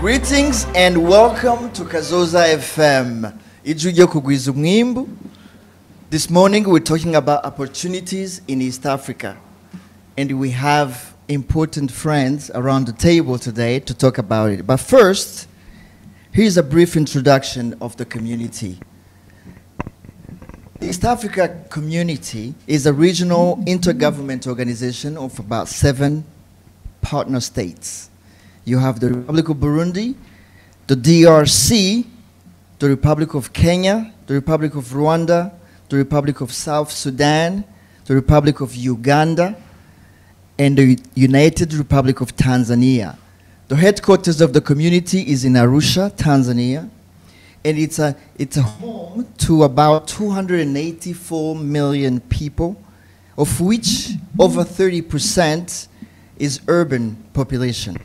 Greetings and welcome to Kazoza FM. This morning we're talking about opportunities in East Africa. And we have important friends around the table today to talk about it. But first, here's a brief introduction of the community. The East Africa Community is a regional intergovernmental organization of about 7 partner states. You have the Republic of Burundi, the DRC, the Republic of Kenya, the Republic of Rwanda, the Republic of South Sudan, the Republic of Uganda, and the United Republic of Tanzania. The headquarters of the community is in Arusha, Tanzania, and it's a home to about 284 million people, of which over 30% is urban population.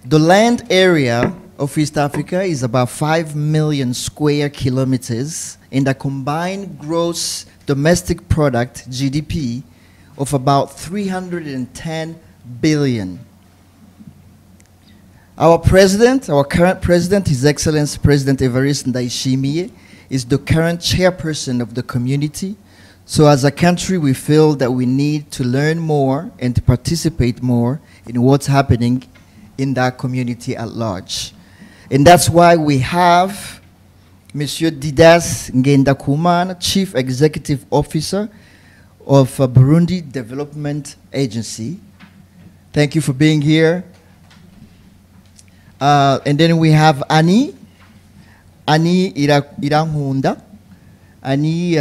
The land area of East Africa is about 5 million square kilometers and a combined gross domestic product, GDP, of about 310 billion. Our president, our current president, His Excellency President Evariste Ndayishimiye, is the current chairperson of the community. So as a country, we feel that we need to learn more and to participate more in what's happening in that community at large. And that's why we have Monsieur Didas Ngendakumana, Chief Executive Officer of Burundi Development Agency. Thank you for being here. And then we have Annie Irahunda. Annie,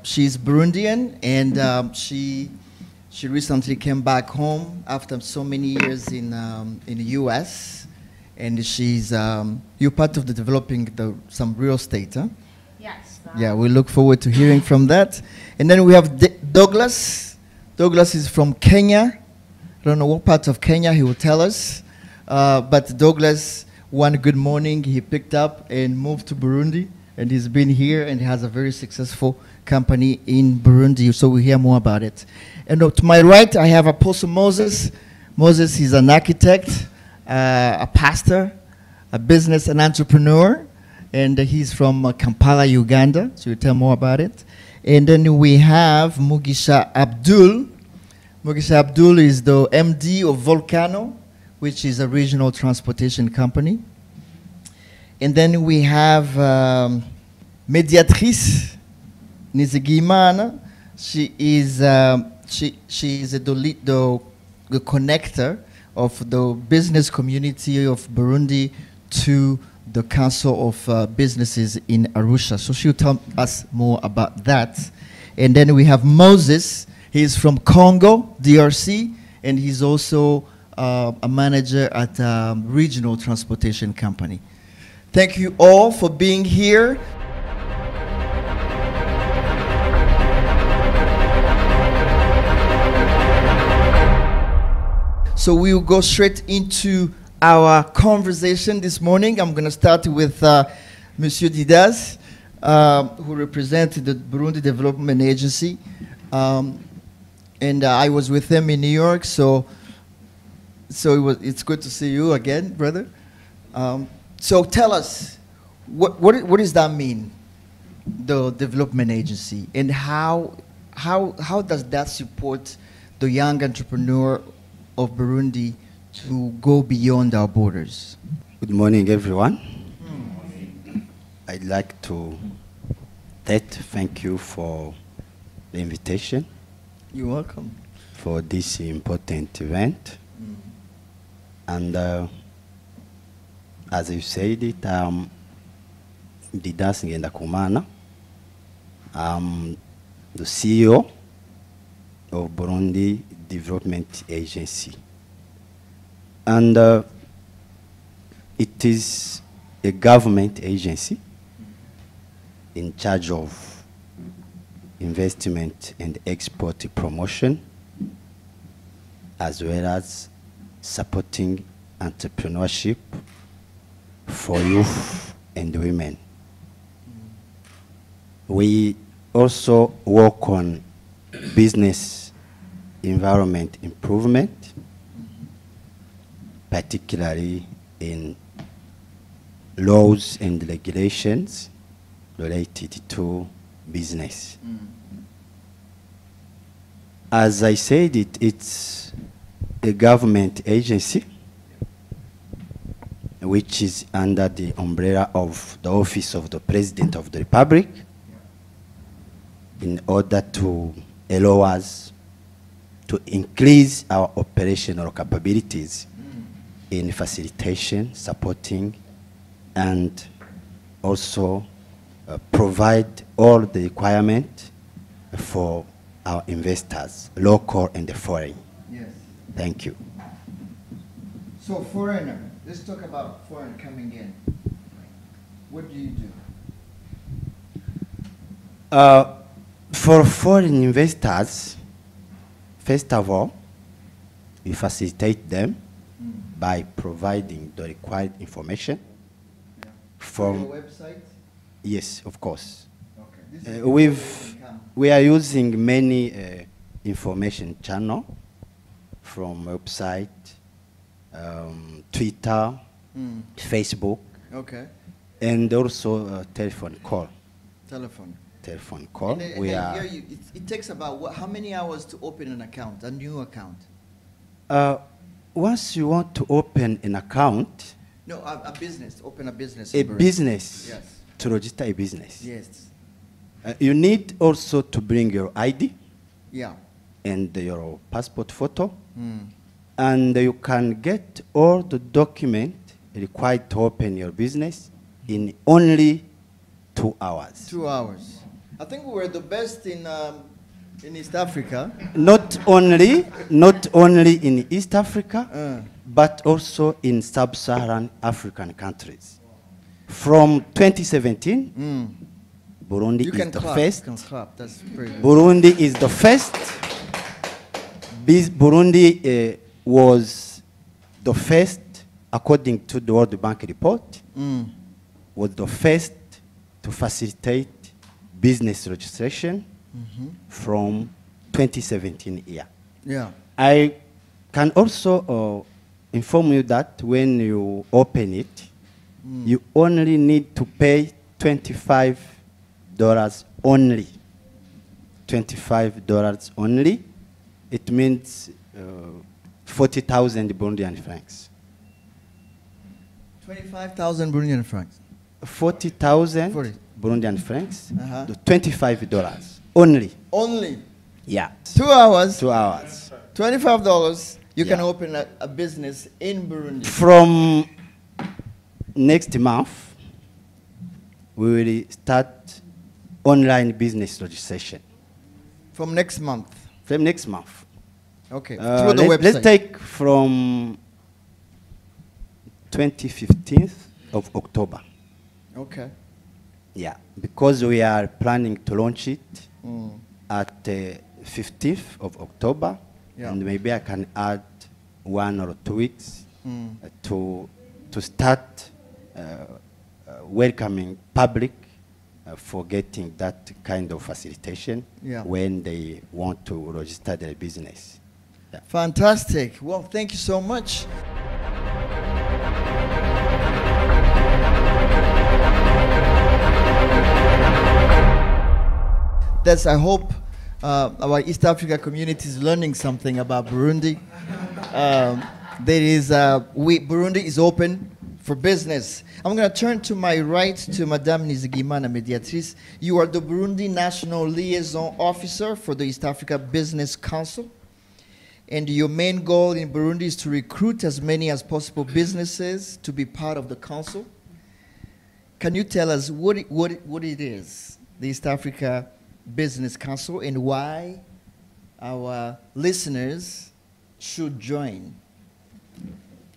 she's Burundian, and she recently came back home after so many years in the U.S. And she's you're part of the developing some real estate, huh? Yes. Yeah, we look forward to hearing from that. And then we have Douglas. Douglas is from Kenya. I don't know what part of Kenya he will tell us. But Douglas, one good morning, he picked up and moved to Burundi, and he's been here and has a very successful company in Burundi, so we'll hear more about it. And to my right, I have Apostle Moses. Moses is an architect, a pastor, a business and entrepreneur, and he's from Kampala, Uganda, so we'll tell more about it. And then we have Mugisha Abdul. Mugisha Abdul is the MD of Volcano, which is a regional transportation company. And then we have Mediatrice Nizigimana. She is the connector of the business community of Burundi to the Council of Businesses in Arusha. So she'll tell us more about that. And then we have Moses. He's from Congo, DRC, and he's also a manager at a regional transportation company. Thank you all for being here. So we will go straight into our conversation this morning. I'm going to start with Monsieur Didas, who represented the Burundi Development Agency. And I was with him in New York, so it's good to see you again, brother. So tell us, what does that mean, the development agency, and how does that support the young entrepreneur of Burundi to go beyond our borders? Good morning, everyone. I'd like to thank you for the invitation. You're welcome. For this important event. And as you said it, Didas Ngendakumana. I'm the CEO of Burundi Development Agency. And it is a government agency in charge of investment and export promotion, as well as supporting entrepreneurship for youth and women. We also work on business environment improvement, particularly in laws and regulations related to business. As I said, it's a government agency which is under the umbrella of the Office of the President of the Republic in order to allow us to increase our operational capabilities in facilitation, supporting, and also provide all the requirements for our investors, local and foreign. Yes. Thank you. So foreigner, let's talk about foreign coming in. What do you do? For foreign investors, first of all, we facilitate them by providing the required information from your website? Yes, of course. Okay. This is We are using many information channel from website, Twitter, Facebook, okay. and also telephone call. Telephone. Telephone call. And it takes about how many hours to open an account, a new account? Once you want to open an account, no, a business. Open a business. A business. Yes. To register a business. Yes. You need also to bring your ID. Yeah. And your passport photo. And you can get all the documents required to open your business in only 2 hours. 2 hours. I think we were the best in East Africa. Not only in East Africa, but also in sub-Saharan African countries. From 2017, Burundi is the first. You can clap. That's pretty good. Burundi is the first. Burundi was the first, according to the World Bank report, was the first to facilitate business registration from 2017 year. Yeah. I can also inform you that when you open it, you only need to pay $25 only. $25 only. It means 40,000 Burundian francs. 25,000 Burundian francs. 40,000 40. Burundian francs. $25 only. Only. Yeah. 2 hours. 2 hours. $25. You Yeah. can open a business in Burundi. From next month, we will start online business registration. From next month. From next month. Okay. Through the website. Let's take from 15th of October. Okay. Yeah, because we are planning to launch it at 15th of October, and maybe I can add 1 or 2 weeks to start welcoming public for getting that kind of facilitation when they want to register their business. Yeah. Fantastic. Well, thank you so much. I hope our East Africa community is learning something about Burundi. Burundi is open for business. I'm going to turn to my right to Madame Nizigimana Mediatrice. You are the Burundi National Liaison Officer for the East Africa Business Council. And your main goal in Burundi is to recruit as many as possible businesses to be part of the council. Can you tell us what it is, the East Africa Business Council, and why our listeners should join?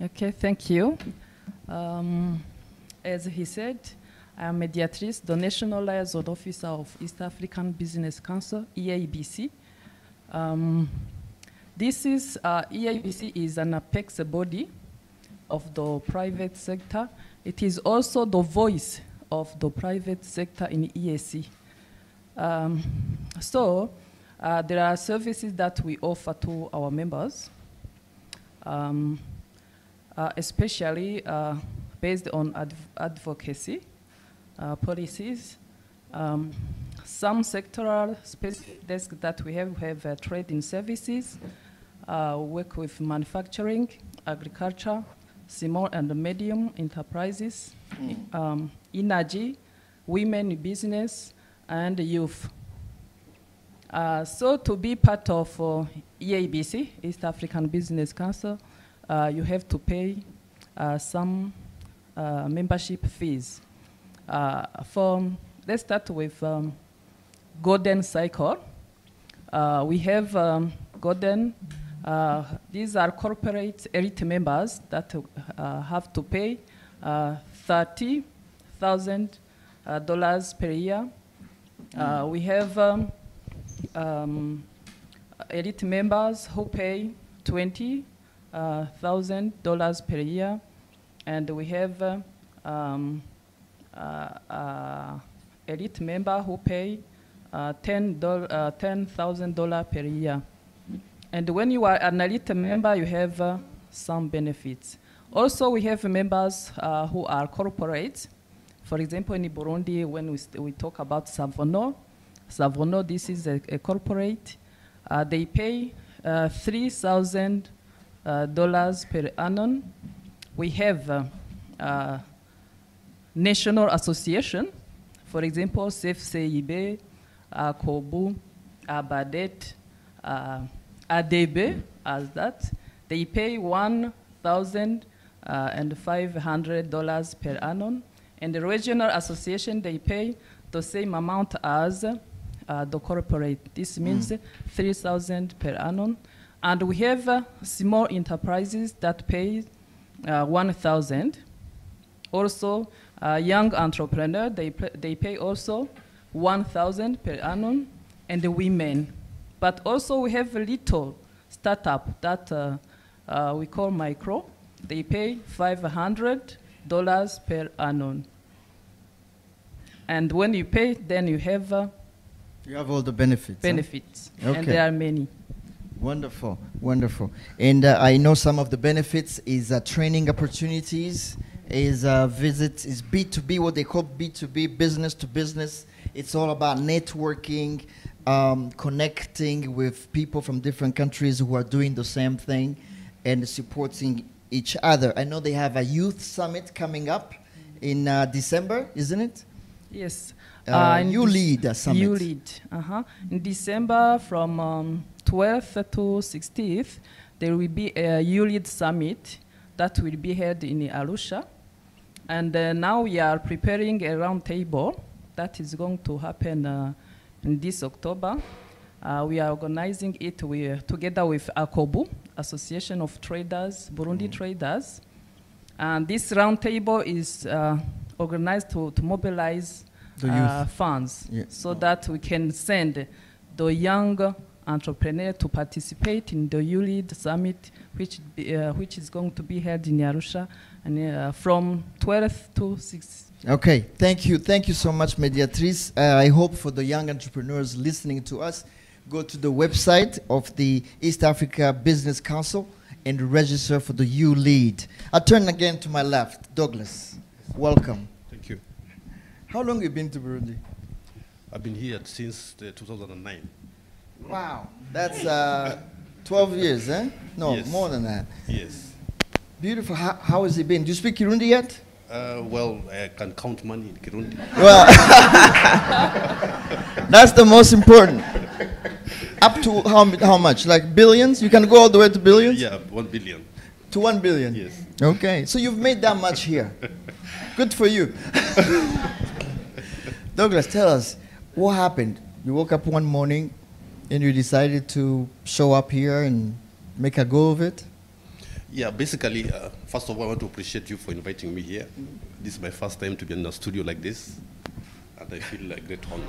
Okay, thank you. As he said, I am Mediatrice, the National Liaison Officer of East African Business Council, EABC. EABC is an apex body of the private sector. It is also the voice of the private sector in EAC. There are services that we offer to our members. especially based on advocacy policies. Some sectoral specific desks that we have trade in services, work with manufacturing, agriculture, small and medium enterprises, energy, women in business, and youth. So to be part of EABC, East African Business Council, you have to pay some membership fees. Let's start with Golden Cycle. We have Golden. These are corporate elite members that have to pay $30,000 per year. We have elite members who pay $20,000 per year, and we have elite member who pay $10,000 per year. And when you are an elite member, you have some benefits. Also, we have members who are corporate. For example, in Burundi, when we talk about Savono, this is a corporate. They pay $3,000 per annum. We have national association, for example, CFCIB, Kobu, Abadet, ADB, as that. They pay $1,500 per annum. And the regional association, they pay the same amount as the corporate. This means 3,000 per annum. And we have small enterprises that pay 1,000. Also, young entrepreneur, they pay also 1,000 per annum, and the women. But also we have a little startup that we call micro. They pay $500 per annum. And when you pay, then you have all the benefits. Benefits, Okay. And there are many. Wonderful, wonderful. And I know some of the benefits is training opportunities, is visits, is B2B, what they call B2B, business to business. It's all about networking, connecting with people from different countries who are doing the same thing and supporting each other. I know they have a youth summit coming up in December, isn't it? Yes. You lead a summit. You lead. In December from 12th to 16th, there will be a YouLead summit that will be held in Arusha. And now we are preparing a round table that is going to happen in this October. We are organizing it together with AKOBU, Association of Traders, Burundi Traders. And this round table is organized to mobilize funds, so that we can send the young entrepreneur to participate in the YouLead Summit, which is going to be held in Arusha and from 12th to 6th. Okay, thank you so much, Mediatrice. I hope for the young entrepreneurs listening to us, go to the website of the East Africa Business Council and register for the YouLead. I turn again to my left. Douglas, welcome. Thank you. How long have you been to Burundi? I've been here since 2009. Wow, that's 12 years, eh? No, Yes. more than that. Yes. Beautiful. How has it been? Do you speak Kirundi yet? Well, I can count money in Kirundi. Well, that's the most important. Up to how much? Like billions? You can go all the way to billions? Yeah, 1 billion. To 1 billion? Yes. Okay, so you've made that much here. Good for you. Douglas, tell us, what happened? You woke up one morning and you decided to show up here and make a go of it? Yeah, basically, first of all, I want to appreciate you for inviting me here. This is my first time to be in a studio like this, and I feel a great honor.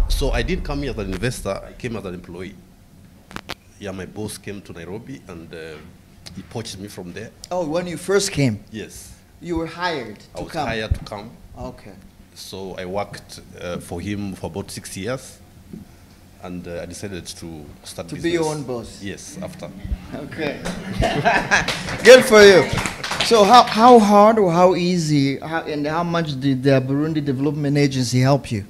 So I didn't come here as an investor, I came as an employee. Yeah, my boss came to Nairobi and he poached me from there. Oh, when you first came? Yes. You were hired to come? I was hired to come. Okay. So I worked for him for about 6 years, and I decided to start to business. be your own boss. Yes, after. Okay. Good for you. So how hard or how easy and how much did the Burundi Development Agency help you?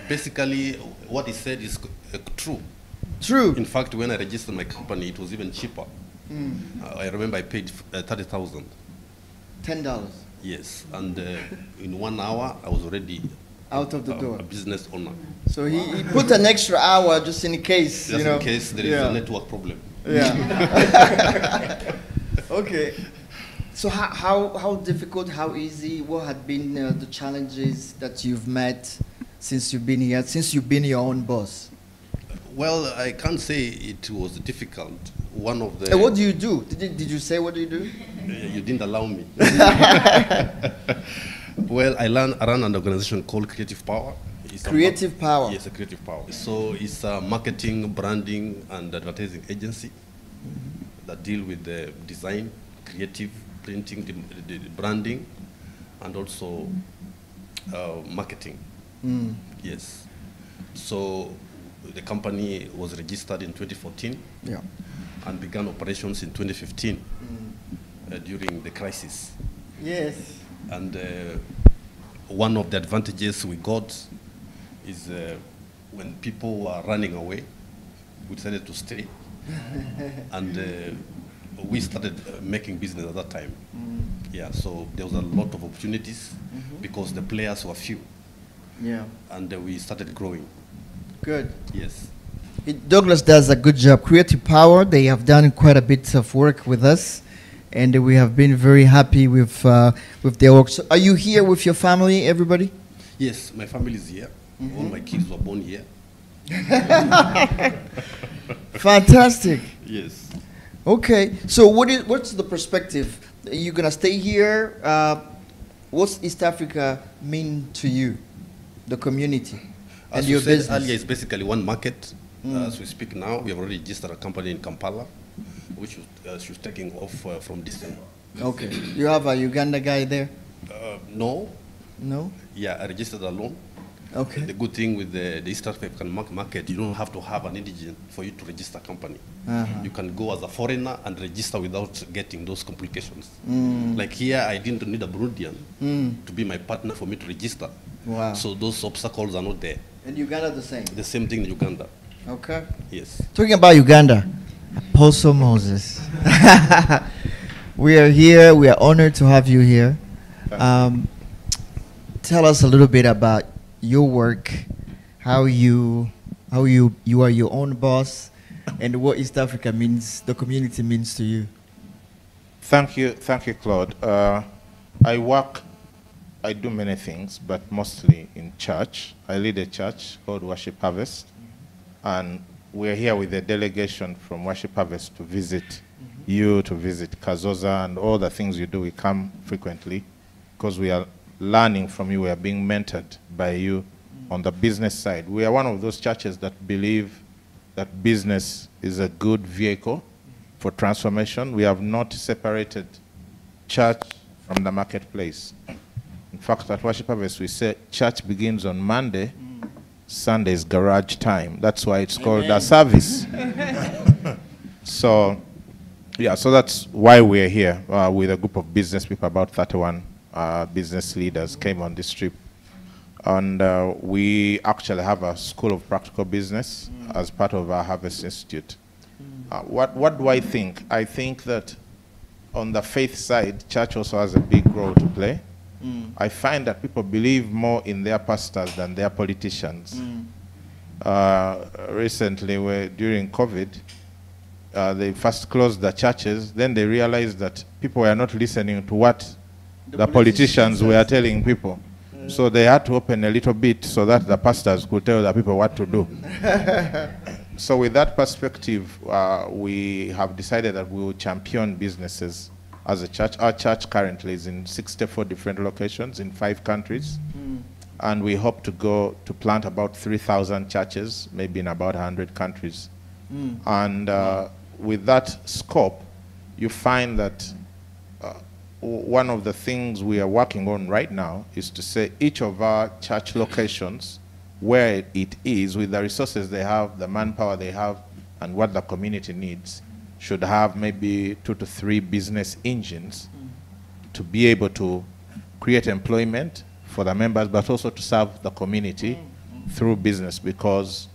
Basically, what he said is true. True. In fact, when I registered my company, it was even cheaper. I remember I paid 30,000. $10. Yes, and in 1 hour, I was already out of the door. A business owner. So he put an extra hour just in case, just in case there is a network problem. Yeah. Okay. So how difficult, how easy, what had been the challenges that you've met since you've been here, since you've been your own boss? Well, I can't say it was difficult. One of the... what do you do? Did you say what do you do? You didn't allow me. Well, I run an organization called Creative Power. Creative Power? Yes, a Creative Power. So it's a marketing, branding, and advertising agency that deal with the design, creative, printing, the branding, and also marketing. Yes. So the company was registered in 2014 and began operations in 2015 during the crisis. Yes. And one of the advantages we got is when people were running away, we decided to stay. And we started making business at that time. Yeah, so there was a lot of opportunities because the players were few. Yeah. And we started growing. Good. Yes. Douglas does a good job. Creative Power, they have done quite a bit of work with us, and we have been very happy with their work. So are you here with your family, everybody? Yes, my family is here. All my kids were born here. Fantastic. Yes. Okay, so what's the perspective? Are you going to stay here? What's East Africa mean to you, the community, and your business? Earlier, it's basically one market. As we speak now, we have already registered a company in Kampala, which she's taking off from December. Okay. You have a Uganda guy there? No. No? Yeah, I registered alone. Okay. The good thing with the East African market, you don't have to have an indigent for you to register a company. You can go as a foreigner and register without getting those complications. Like here, I didn't need a Burundian to be my partner for me to register. Wow. So those obstacles are not there. And Uganda the same? The same thing in Uganda. Okay. Yes. Talking about Uganda, Apostle Moses. We are here. We are honored to have you here. Tell us a little bit about your work, how you are your own boss, and what East Africa means, the community means to you. Thank you, Claude. I do many things, but mostly in church. I lead a church called Worship Harvest, and we're here with a delegation from Worship Harvest to visit you, to visit Kazoza, and all the things you do. We come frequently because we are learning from you. We are being mentored by you on the business side. We are one of those churches that believe that business is a good vehicle for transformation. We have not separated church from the marketplace. In fact, at Worship Harvest, we say church begins on Monday, Sunday is garage time. That's why it's called a service. So, yeah, so that's why we're here with a group of business people, about 31 business leaders came on this trip. And we actually have a School of Practical Business as part of our Harvest Institute. What do I think? I think that on the faith side, church also has a big role to play. I find that people believe more in their pastors than their politicians. Recently, during COVID, they first closed the churches, then they realized that people were not listening to what the politicians were telling people. So they had to open a little bit so that the pastors could tell the people what to do. So with that perspective, we have decided that we will champion businesses as a church. Our church currently is in 64 different locations in 5 countries. And we hope to plant about 3,000 churches, maybe in about 100 countries. And with that scope, you find that one of the things we are working on right now is to say each of our church locations, where it is, with the resources they have, the manpower they have, and what the community needs, should have maybe 2 to 3 business engines to be able to create employment for the members, but also to serve the community through business. Because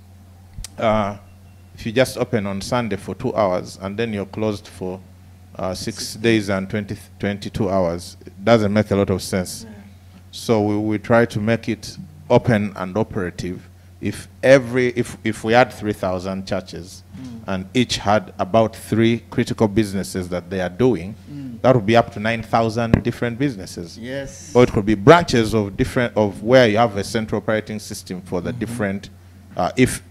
if you just open on Sunday for 2 hours and then you're closed for 6 days and 22 hours, it doesn't make a lot of sense. So we try to make it open and operative. If we had 3,000 churches and each had about 3 critical businesses that they are doing, that would be up to 9,000 different businesses. Yes. Or it could be branches of where you have a central operating system for the different, if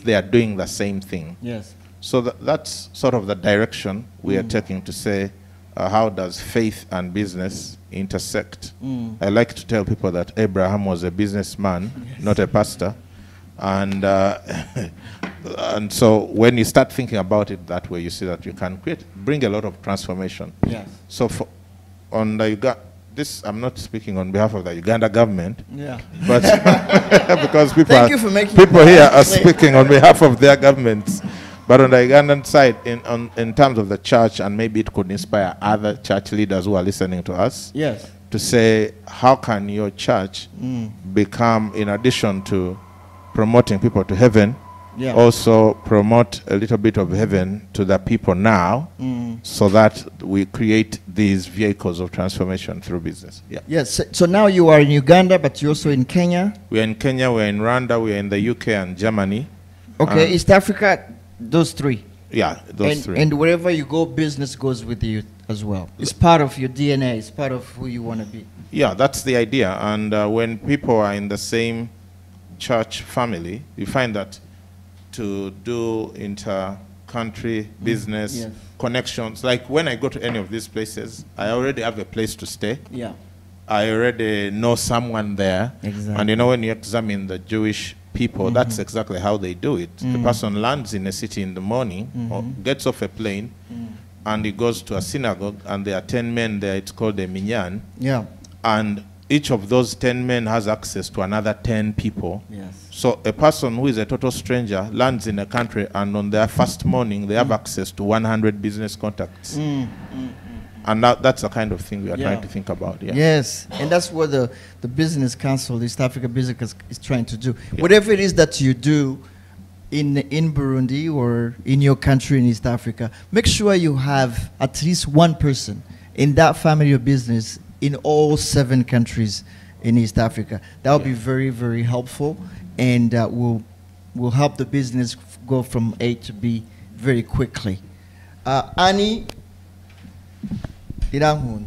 they are doing the same thing. Yes. So that's sort of the direction we are taking, to say, how does faith and business intersect? I like to tell people that Abraham was a businessman, not a pastor. And and so when you start thinking about it that way, you see that you can bring a lot of transformation. Yes. So on the I'm not speaking on behalf of the Uganda government. Yeah. But because people here are speaking on behalf of their governments. But on the Ugandan side, in terms of the church, and maybe it could inspire other church leaders who are listening to us. Yes. To say, how can your church become, in addition to promoting people to heaven, also promote a little bit of heaven to the people now, so that we create these vehicles of transformation through business. Yeah. Yes. So now you are in Uganda, but you're also in Kenya. We are in Kenya, we are in Rwanda, we are in the UK and Germany. Okay, East Africa, those 3. Yeah, those 3. And wherever you go, business goes with you as well. It's part of your DNA. It's part of who you want to be. Yeah, that's the idea. And when people are in the same church family, you find that to do inter-country business connections, like when I go to any of these places, I already have a place to stay. Yeah. I already know someone there. Exactly. And you know, when you examine the Jewish people, that's exactly how they do it. The person lands in a city in the morning, or gets off a plane, and he goes to a synagogue, and there are 10 men there. It's called a minyan. Yeah. And each of those 10 men has access to another 10 people. Yes. So a person who is a total stranger lands in a country, and on their first morning, they have access to 100 business contacts. And that's the kind of thing we are trying to think about. Yeah. Yes, and that's what the Business Council, East Africa Business, is trying to do. Yeah. Whatever it is that you do in Burundi or in your country in East Africa, make sure you have at least one person in that family or business in all 7 countries in East Africa. That will be very, very helpful, and will help the business go from A to B very quickly. Annie Irahund.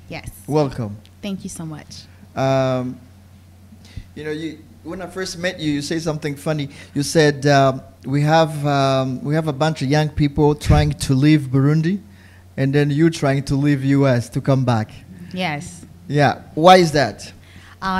Yes. Welcome. Thank you so much. You know, when I first met you, you said something funny. You said we have a bunch of young people trying to leave Burundi, and then you trying to leave US to come back. Yes. Yeah. Why is that?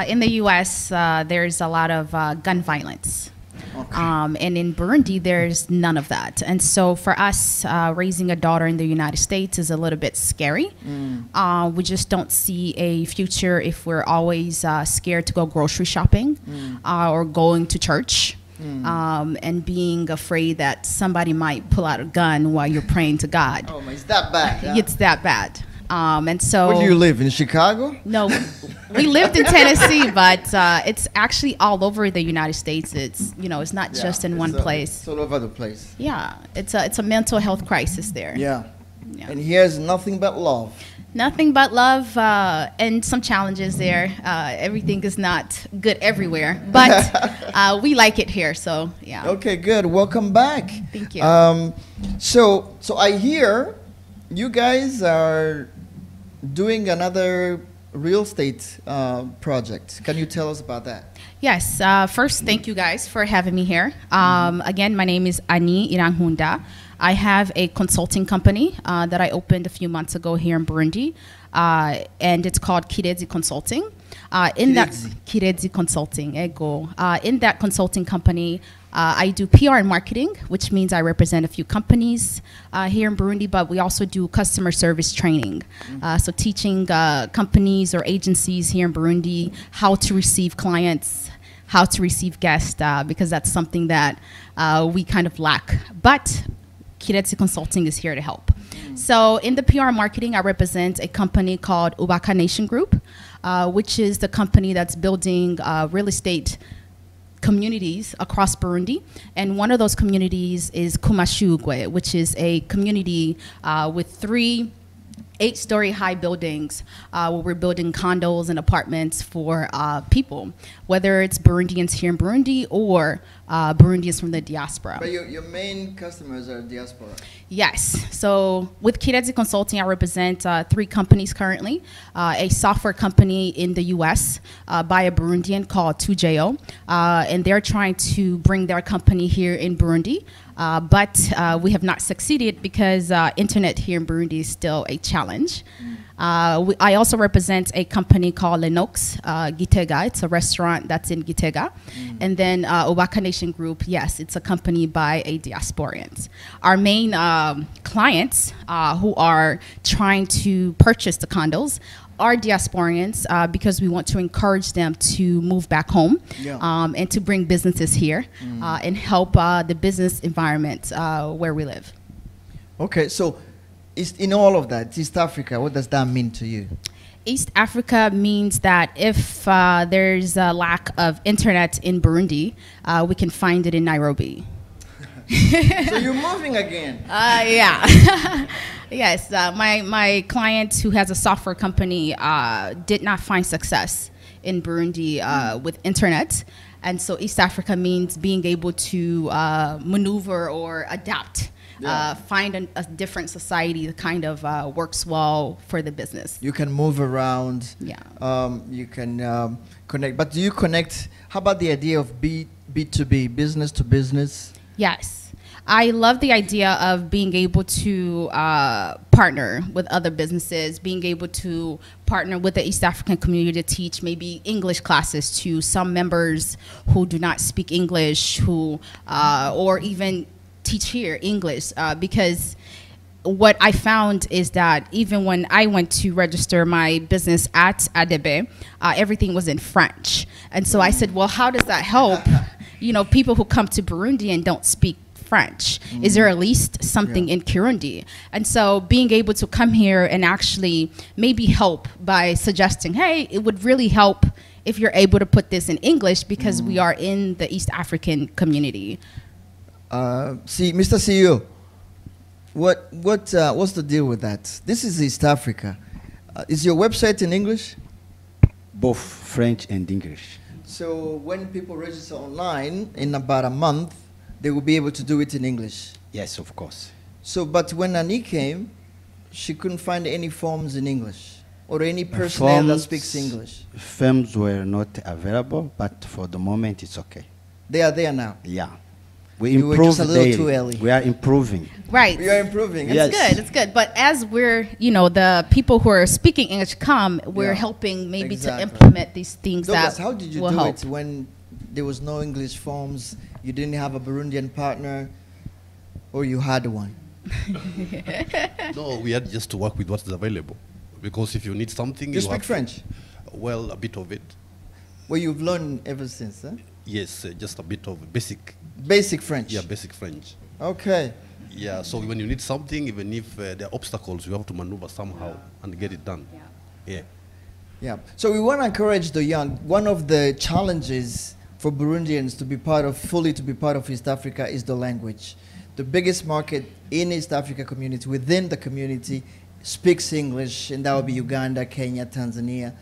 In the US, there's a lot of gun violence. Okay. And in Burundi, there's none of that. And so for us, raising a daughter in the United States is a little bit scary. We just don't see a future if we're always scared to go grocery shopping or going to church. And being afraid that somebody might pull out a gun while you're praying to God. Oh, it's that bad. Huh? It's that bad. And so, where do you live, in Chicago? No, we lived in Tennessee, but it's actually all over the United States. It's, you know, it's not just in one place. It's all over the place. Yeah, it's a mental health crisis there. Yeah. And here's nothing but love. Nothing but love, and some challenges there. Everything is not good everywhere, but we like it here, so yeah. Okay, good. Welcome back. Thank you. So I hear you guys are doing another real estate project. Can you tell us about that? Yes. First, thank you guys for having me here. Again, my name is Annie Irahunda. I have a consulting company that I opened a few months ago here in Burundi, and it's called Kirezi Consulting. In that Kirezi Consulting, ego. In that consulting company, I do PR and marketing, which means I represent a few companies here in Burundi, but we also do customer service training. So teaching companies or agencies here in Burundi how to receive clients, how to receive guests, because that's something that we kind of lack. But Kirezi Consulting is here to help. So in the PR marketing, I represent a company called Ubaka Nation Group, which is the company that's building real estate communities across Burundi. And one of those communities is Kumashugwe, which is a community with 3 8-story high buildings where we're building condos and apartments for people, whether it's Burundians here in Burundi or Burundians from the diaspora. But your main customers are diaspora? Yes. So with Kirezi Consulting, I represent 3 companies currently. A software company in the US by a Burundian called 2JO. And they're trying to bring their company here in Burundi. But we have not succeeded because internet here in Burundi is still a challenge. I also represent a company called Lenox Gitega. It's a restaurant that's in Gitega. And then Ubaka Nation Group, yes, it's a company by a diasporians. Our main clients who are trying to purchase the condos are diasporians because we want to encourage them to move back home and to bring businesses here and help the business environment where we live. Okay, so in all of that, East Africa, what does that mean to you? East Africa means that if there's a lack of internet in Burundi, we can find it in Nairobi. So you're moving again? Yeah. Yes, my client who has a software company did not find success in Burundi with internet. And so East Africa means being able to maneuver or adapt, find a different society that kind of works well for the business. You can move around. Yeah. You can connect. But do you connect? How about the idea of B2B, business to business? Yes. I love the idea of being able to partner with other businesses, being able to partner with the East African community to teach maybe English classes to some members who do not speak English, who or even teach here English, because what I found is that even when I went to register my business at ADB, everything was in French. And so I said, well, how does that help, you know, people who come to Burundi and don't speak French? Is there at least something in Kirundi? And so being able to come here and actually maybe help by suggesting, hey, it would really help if you're able to put this in English because we are in the East African community. See, Mr. CEO, what's the deal with that? This is East Africa. Is your website in English? Both French and English. So when people register online in about a month, they will be able to do it in English? Yes, of course. So, but when Annie came, she couldn't find any forms in English or any personnel that speaks English? Forms were not available, but for the moment it's okay. They are there now? Yeah. We You were just a little daily. too early. We are improving. Right. We are improving. Yes. It's good, it's good. But as we're, you know, the people who are speaking English come, we're helping maybe to implement these things Douglas, that how did you will do help. it when there was no English forms, you didn't have a Burundian partner, or you had one? No, we had just to work with what's available. Because if you need something... You speak French? Well, a bit of it. Well, you've learned ever since, huh? Yes, just a bit of basic. Basic French? Yeah, basic French. Okay. Yeah, so when you need something, even if there are obstacles, you have to maneuver somehow and get it done. Yeah. Yeah. So we want to encourage the young. One of the challenges for Burundians to be fully to be part of East Africa is the language. The biggest market in East Africa community, within the community, speaks English, and that would be Uganda, Kenya, Tanzania,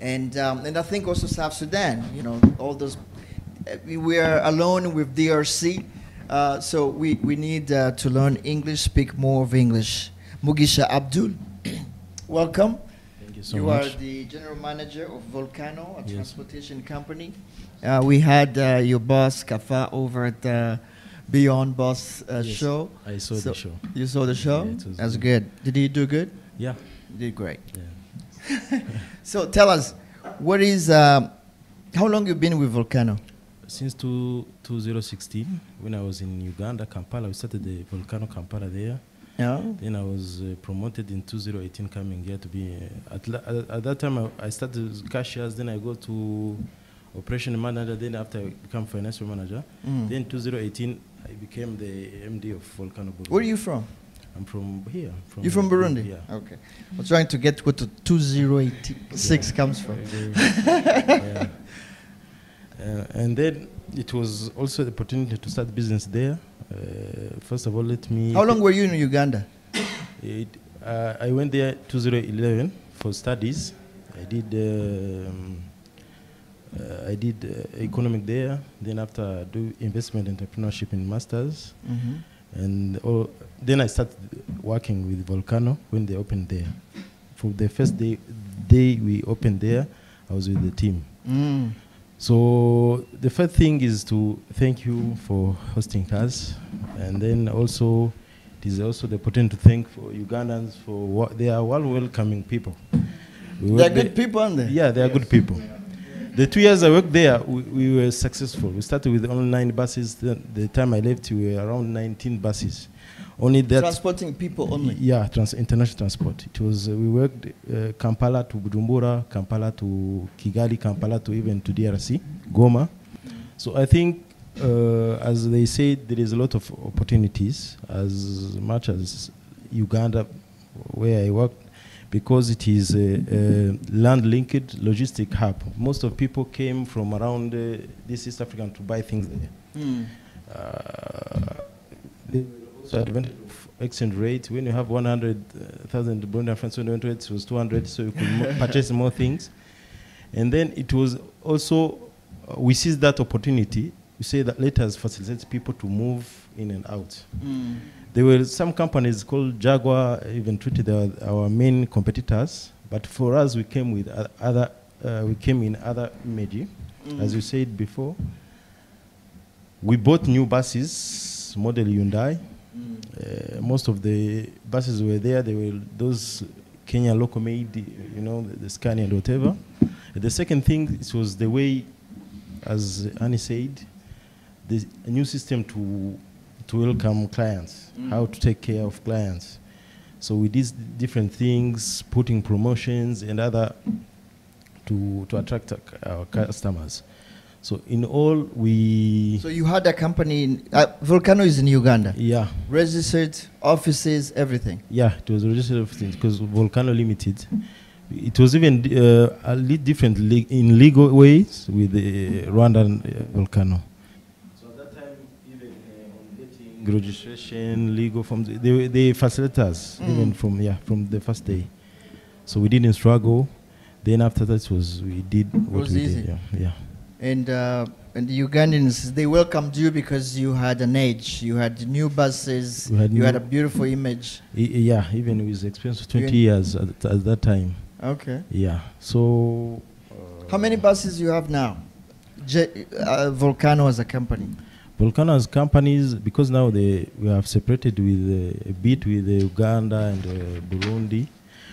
and I think also South Sudan. You know, all those. We are alone with DRC, so we need to learn English, speak more of English. Mugisha Abdul, welcome. Thank you so You much. are the general manager of Volcano, a transportation company. We had your boss, Kafa, over at the Beyond Boss show. I saw the show. You saw the show? Yeah, it was That's good. Did he do good? Yeah. You did great. Yeah. So tell us, What is, how long you been with Volcano? Since 2016, when I was in Uganda, Kampala, we started the Volcano Kampala there. Yeah. Then I was promoted in 2018 coming here to be, at that time I started as cashiers, then I go to operation manager, then after I become financial manager. Then 2018, I became the MD of Volcano Burundi. Where are you from? I'm from here. You're from Burundi? Yeah. Okay. I'm trying to get what 2086 comes from. Yeah. And then it was also the opportunity to start business there. First of all, let me... How long were you in Uganda? I went there 2011 for studies. I did economic there. Then after I do investment entrepreneurship in masters. And then I started working with Volcano when they opened there. For the first day we opened there, I was with the team. So the first thing is to thank you for hosting us, and then also it is also the opportunity to thank for Ugandans for what they are welcoming people. They're good people, aren't they? Yeah, they are good people. The 2 years I worked there, we were successful. We started with only 9 buses. The time I left, we were around 19 buses. Only that. Transporting people only? Yeah, international transport. It was, we worked Kampala to Bujumbura, Kampala to Kigali, Kampala to even to DRC, Goma. So I think, as they say, there is a lot of opportunities, as much as Uganda, where I worked, because it is a land-linked logistic hub. Most of people came from around this East African to buy things there. So advantage of exchange rate, when you have 100,000 Burundian francs, when it was 200, so you could purchase more things. And then it was also, we seized that opportunity. We say that let us facilitate people to move in and out. There were some companies called Jaguar, even treated our main competitors, but for us we came with we came in other image. As you said before, we bought new buses, model Hyundai. Most of the buses were there. They were those Kenya local made, you know, the Scania and whatever. The second thing, it was the way, as Annie said, a new system to welcome clients, how to take care of clients. So we did different things, putting promotions and other to attract our customers. So in all, we... So you had a company, in, Volcano is in Uganda? Yeah. Registered, offices, everything? Yeah, it was registered everything because Volcano Limited. It was even a little different in legal ways with the Rwandan Volcano. So at that time, even on getting registration, legal forms, they facilitate us even from the first day. So we didn't struggle. Then after that we did what we easy. did. Yeah. And the Ugandans, they welcomed you because you had an age, you had new buses, you had a beautiful image. Yeah, even with experience of 20 years at that time. Okay. Yeah. So. How many buses you have now? Volcano as a company. Volcano as companies, because now we have separated with a bit with Uganda and Burundi,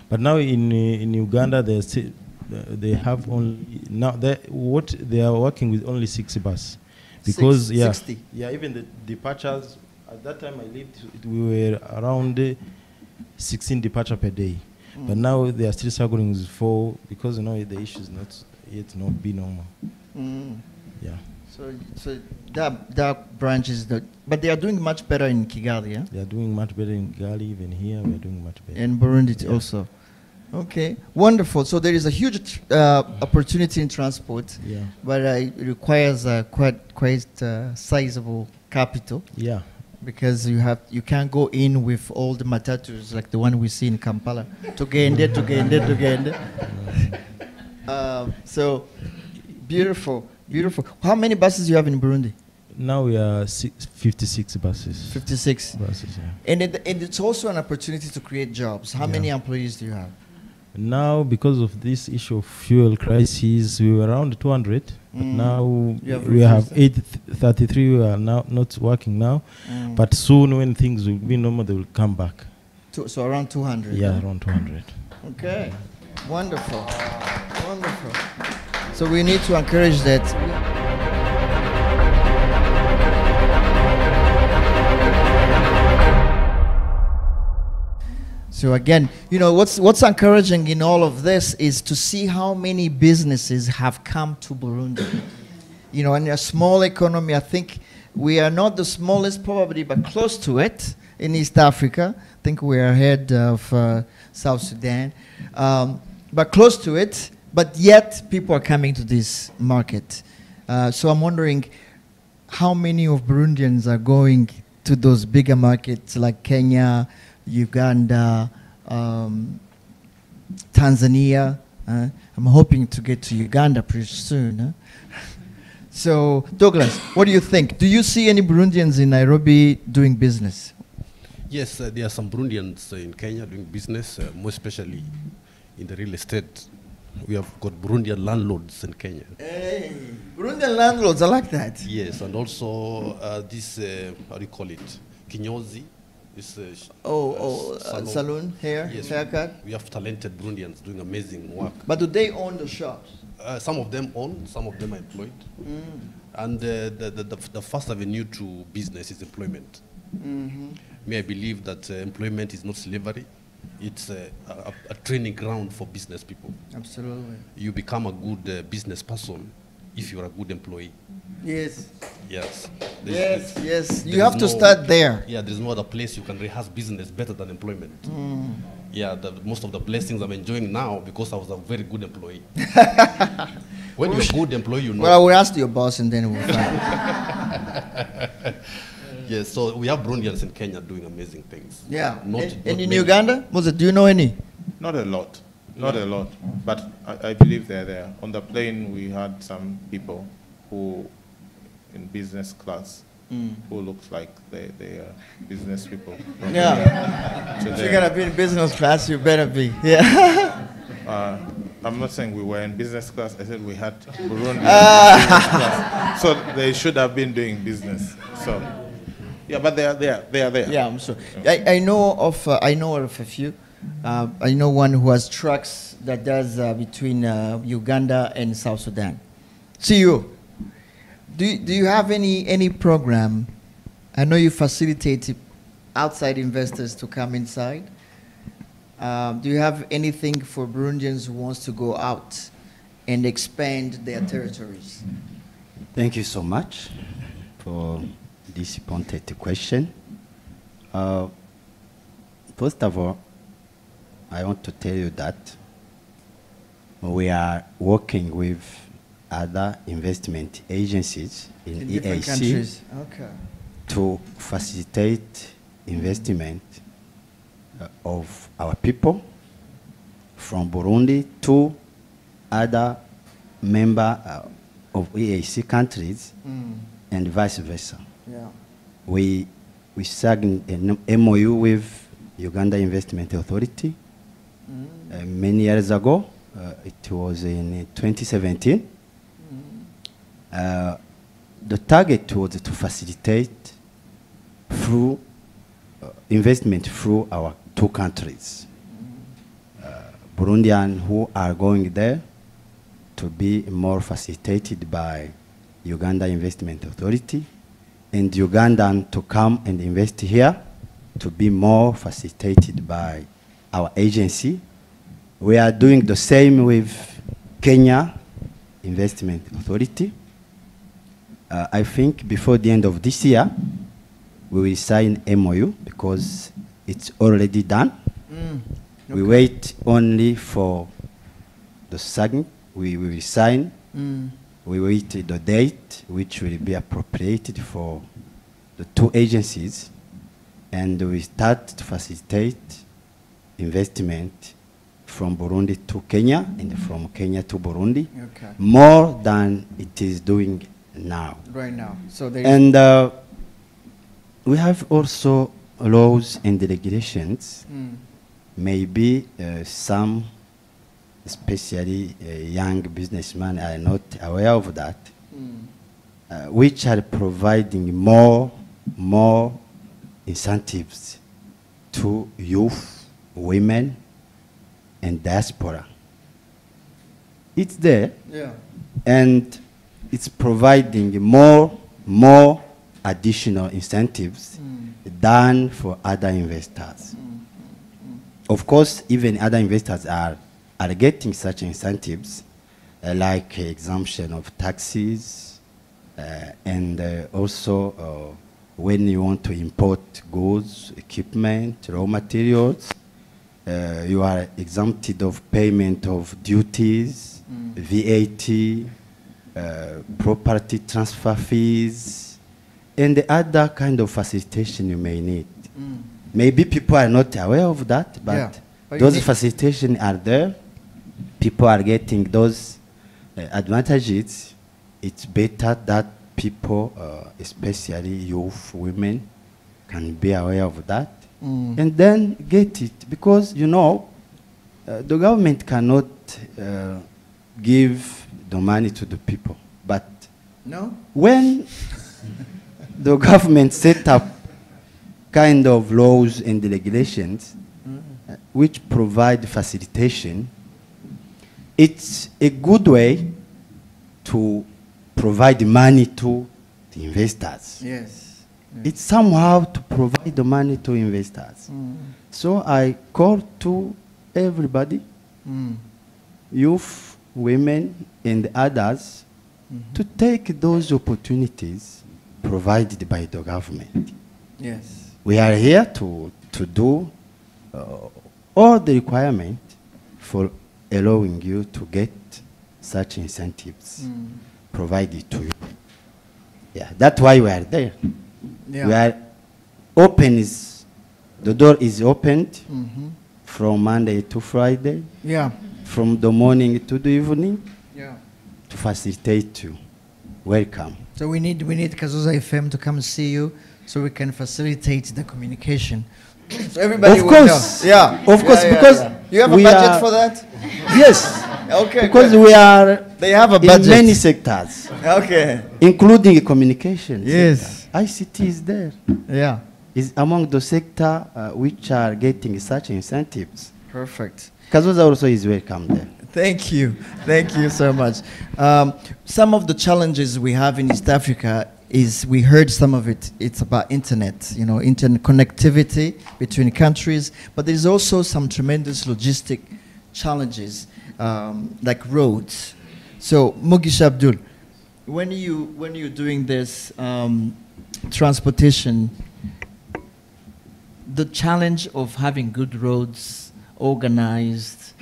but now in Uganda they have only now they are working with only 60 buses, because 60. Even the departures at that time I lived, we were around 16 departure per day. But now they are still struggling with 4 because the issue is not yet be normal. Yeah. So that branch is not, but they are doing much better in Kigali, yeah? They are doing much better in Kigali. Even here, we are doing much better. And Burundi also. Okay, wonderful. So there is a huge opportunity in transport, but it requires quite sizable capital. Yeah. Because you can't go in with all the matatus like the one we see in Kampala. Tugende. So beautiful. How many buses do you have in Burundi? Now we are 56 buses. 56 buses, yeah. And it's also an opportunity to create jobs. How many employees do you have? Now, because of this issue of fuel crisis, we were around 200. But now we have 33 who are now not working now. But soon, when things will be normal, they will come back. So around 200? Yeah, around 200. Okay. Wonderful. Wonderful. So we need to encourage that. So again, you know, what's encouraging in all of this is to see how many businesses have come to Burundi. You know, in a small economy, I think we are not the smallest probably, but close to it in East Africa. I think we are ahead of South Sudan, but close to it, but yet people are coming to this market. So I'm wondering how many of Burundians are going to those bigger markets like Kenya, Uganda, Tanzania. I'm hoping to get to Uganda pretty soon. So, Douglas, what do you think? Do you see any Burundians in Nairobi doing business? Yes, there are some Burundians in Kenya doing business, more especially in the real estate. We have got Burundian landlords in Kenya. Hey, Burundian landlords, I like that. Yes, and also this, how do you call it, Kinyozi. This, salon, hair, yes, haircut. We have talented Burundians doing amazing work. But do they own the shops? Some of them own, some of them are employed. And the first avenue to business is employment. May I believe that employment is not slavery. It's a training ground for business people. Absolutely. You become a good business person if you're a good employee. Yes. Yes. Yes. You have to start there. Yeah, there's no other place you can rehearse business better than employment. Yeah, most of the blessings I'm enjoying now because I was a very good employee. When you're a good employee, you know. Well, I will ask your boss and then we'll find. Yes, so we have Burundians in Kenya doing amazing things. Yeah. Not and in many. Uganda? Do you know any? Not a lot. Not a lot. But I believe they're there. On the plane, we had some people who, in business class, who looks like they are business people. Yeah. So if you're going to be in business class, you better be. Yeah. I'm not saying we were in business class. I said we had Burundi in business class. So they should have been doing business. So, yeah, but they are there. Yeah, I'm sure. I know of a few. I know one who has trucks that does between Uganda and South Sudan. See you. Do you have any program? I know you facilitate outside investors to come inside. Do you have anything for Burundians who wants to go out and expand their territories? Thank you so much for this important question. First of all, I want to tell you that we are working with other investment agencies in EAC to facilitate investment of our people from Burundi to other member of EAC countries and vice versa. Yeah. We signed an MOU with Uganda Investment Authority many years ago. It was in 2017. The target was to facilitate through investment through our two countries. Burundian who are going there to be more facilitated by Uganda Investment Authority, and Ugandan to come and invest here to be more facilitated by our agency. We are doing the same with Kenya Investment Authority. I think before the end of this year, we will sign MOU because it's already done. Okay. We wait only for the sign. We will sign. We wait the date which will be appropriated for the two agencies, and we start to facilitate investment from Burundi to Kenya and from Kenya to Burundi, more than it is doing now. Right now. So we have also laws and regulations. Maybe some, especially young businessmen, are not aware of that, which are providing more incentives to youth, women, and diaspora. it's there. Yeah. And it's providing more additional incentives than for other investors. Of course, even other investors are getting such incentives, like exemption of taxes, and also when you want to import goods, equipment, raw materials, you are exempted of payment of duties, VAT, property transfer fees, and the other kind of facilitation you may need. Maybe people are not aware of that, but those facilitations are there. People are getting those advantages. It's better that people, especially youth, women, can be aware of that and then get it. Because, you know, the government cannot give the money to the people. But when the government set up kind of laws and regulations which provide facilitation, it's a good way to provide money to the investors. Yes. It's somehow to provide the money to investors. So I call to everybody, youth, women, and others, to take those opportunities provided by the government. Yes. We are here to do all the requirement for allowing you to get such incentives provided to you. Yeah, that's why we are there. Yeah. We are open, the door is opened from Monday to Friday, from the morning to the evening, to facilitate you. Welcome. So we need Kazoza FM to come see you so we can facilitate the communication. So everybody Of will course. know. Yeah. Of course, because you have a we budget are- for that? Yes. Okay. Because good. we are They have a in budget. many sectors, Okay. including communication. Yes. sector. ICT is there. Yeah. Is among the sector which are getting such incentives. Perfect. Kazoza also is welcome there. Thank you. Thank you so much. Some of the challenges we have in East Africa is, we heard some of it, it's about internet, you know, internet connectivity between countries, but there's also some tremendous logistic challenges, like roads. So, Mugish Abdul, when you're doing this transportation, the challenge of having good roads, organized,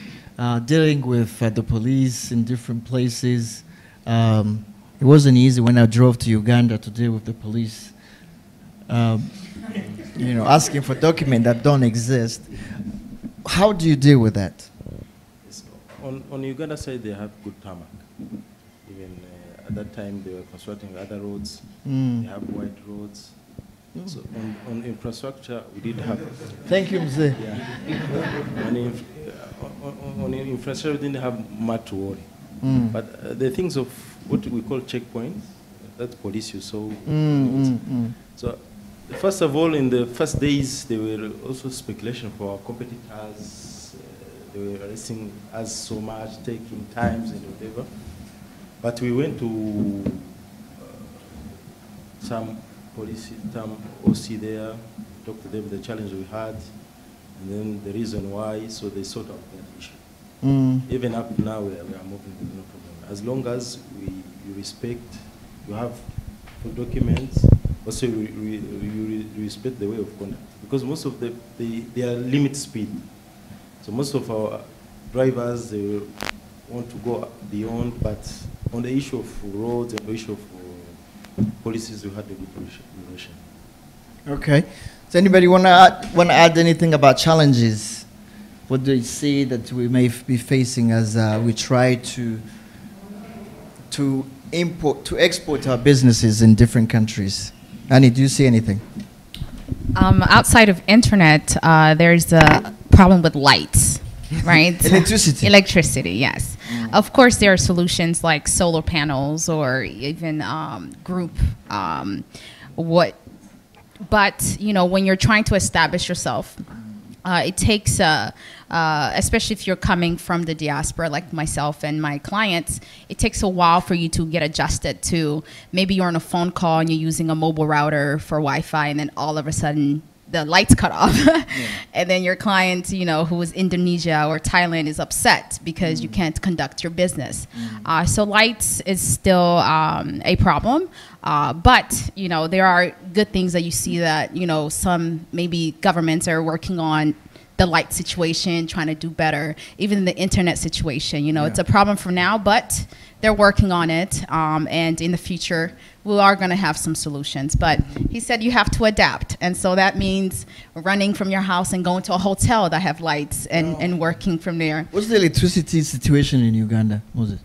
dealing with the police in different places. It wasn't easy when I drove to Uganda to deal with the police, you know, asking for documents that don't exist. How do you deal with that? On Uganda side, they have good tarmac. Even at that time, they were constructing other roads. They have wide roads. So on infrastructure, we did have. Thank you, Mzee. On infrastructure, we didn't have much to worry. But the things of what we call checkpoints, that's police you saw. So first of all, in the first days, there were also speculation for our competitors. They were arresting us so much, taking times and whatever. But we went to some police, some OC there, talked to them the challenge we had, and then the reason why, so they sort out that issue. Even up now, we are moving with no problem. As long as you respect, you have full documents, also you respect the way of conduct. Because most of they are limit speed. So most of our drivers, they want to go beyond, but on the issue of roads and the issue of policies, we had a good relation. Okay. Does anybody want to add anything about challenges? What do you see that we may be facing as we try to export our businesses in different countries? Annie, do you see anything? Outside of internet, there's a problem with lights, right? Electricity. Electricity, yes. Of course, there are solutions like solar panels or even group. But you know, when you're trying to establish yourself it takes, especially if you're coming from the diaspora like myself and my clients, it takes a while for you to get adjusted to maybe you're on a phone call and you're using a mobile router for Wi-Fi, and then all of a sudden the lights cut off. And then your client, you know, who is Indonesia or Thailand is upset because you can't conduct your business. So lights is still a problem. But, you know, there are good things that you see that, you know, some maybe governments are working on the light situation, trying to do better. Even the internet situation, you know, it's a problem for now, but they're working on it. And in the future, we are going to have some solutions. But he said you have to adapt. And so that means running from your house and going to a hotel that have lights and working from there. What's the electricity situation in Uganda, Moses?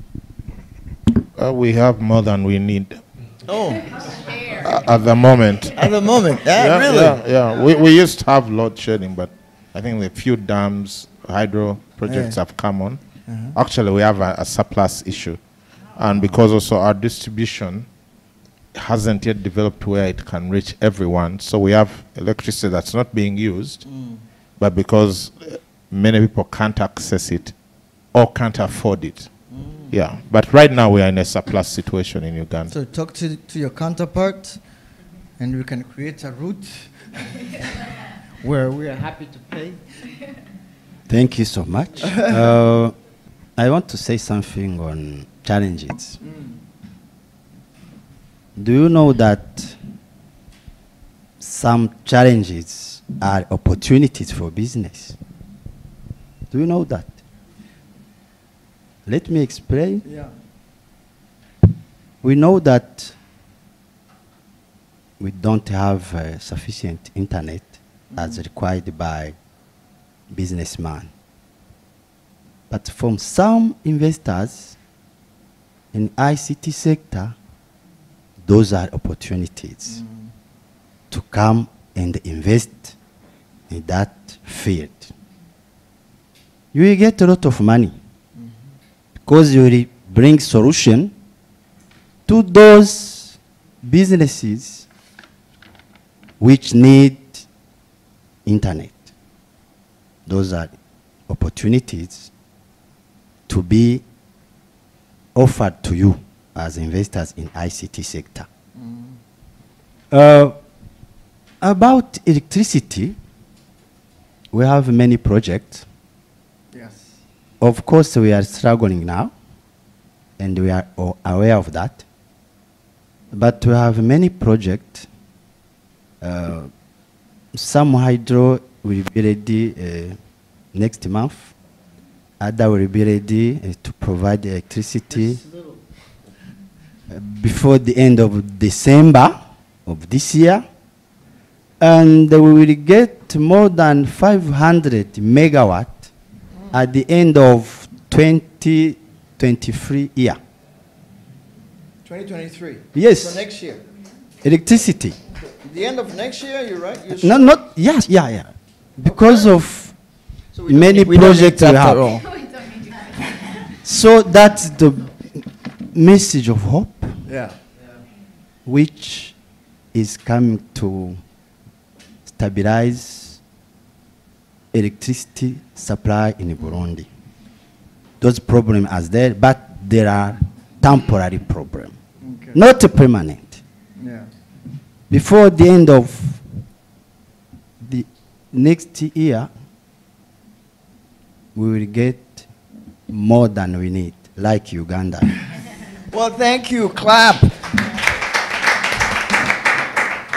We have more than we need. Oh. At the moment. At the moment? Yeah, really? Yeah. We used to have load shedding, but I think the few dams, hydro projects have come on. Actually, we have a surplus issue. And because also our distribution hasn't yet developed where it can reach everyone, so we have electricity that's not being used, but because many people can't access it or can't afford it. Yeah, but right now we are in a surplus situation in Uganda. So talk to your counterpart, and we can create a route where we are happy to pay. Thank you so much. I want to say something on challenges. Do you know that some challenges are opportunities for business? Do you know that? Let me explain. Yeah. We know that we don't have sufficient internet as required by businessmen. But from some investors in ICT sector, those are opportunities to come and invest in that field. You will get a lot of money because you will bring solution to those businesses which need internet. Those are opportunities to be offered to you as investors in ICT sector. About electricity, we have many projects. Yes. Of course, we are struggling now, and we are aware of that. But we have many projects. Some hydro will be ready next month. Other will be ready to provide electricity before the end of December of this year. And we will get more than 500 megawatt at the end of 2023 year. 2023? Yes. So next year? Electricity. The end of next year, you're right? You're No, sure? not, yes, yeah. Because of So we don't many need- we don't projects need we that have. at all. So that's the message of hope, Yeah. which is coming to stabilize electricity supply in Burundi. Those problems are there, but there are temporary problems, Okay. not permanent. Yeah. Before the end of the next year, we will get more than we need, like Uganda. Well, thank you. Clap.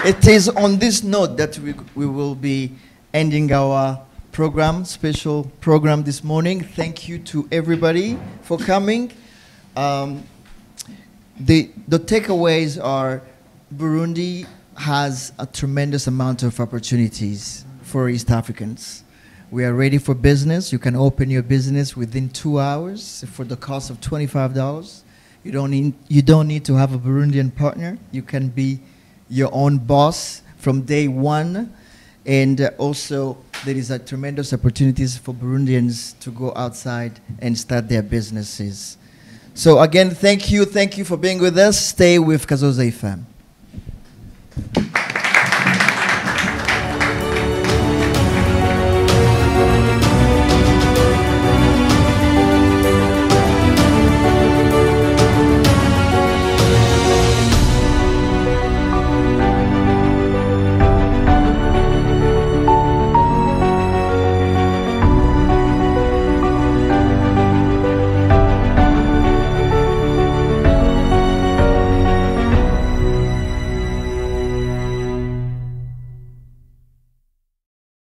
It is on this note that we will be ending our program, special program this morning. Thank you to everybody for coming. The takeaways are Burundi has a tremendous amount of opportunities for East Africans. We are ready for business. You can open your business within 2 hours for the cost of $25. You don't need to have a Burundian partner. You can be your own boss from day one. And also, there is a tremendous opportunities for Burundians to go outside and start their businesses. So again, thank you for being with us. Stay with Kazoza FM.